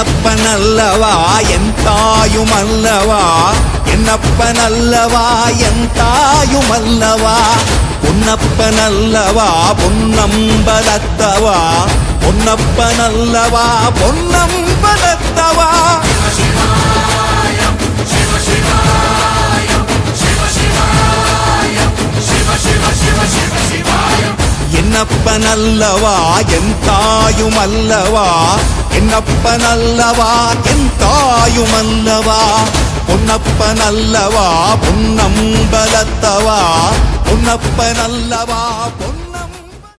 என்னப்பனல்லவா என் தாயுமல்லவா என்னப்பனல்லவா என் தாயுமல்லவா பொன்னப்பனல்லவா பொன்னம்பலத்தவா பொன்னப்பனல்லவா பொன்னம்பலத்தவா என்னப்பனல்லவா என் தாயுமல்லவா என்னப்பனல்லவா என் தாயுமல்லவா பொன்னப்பனல்லவா பொன்னம்பலத்தவா பொன்னப்பனல்லவா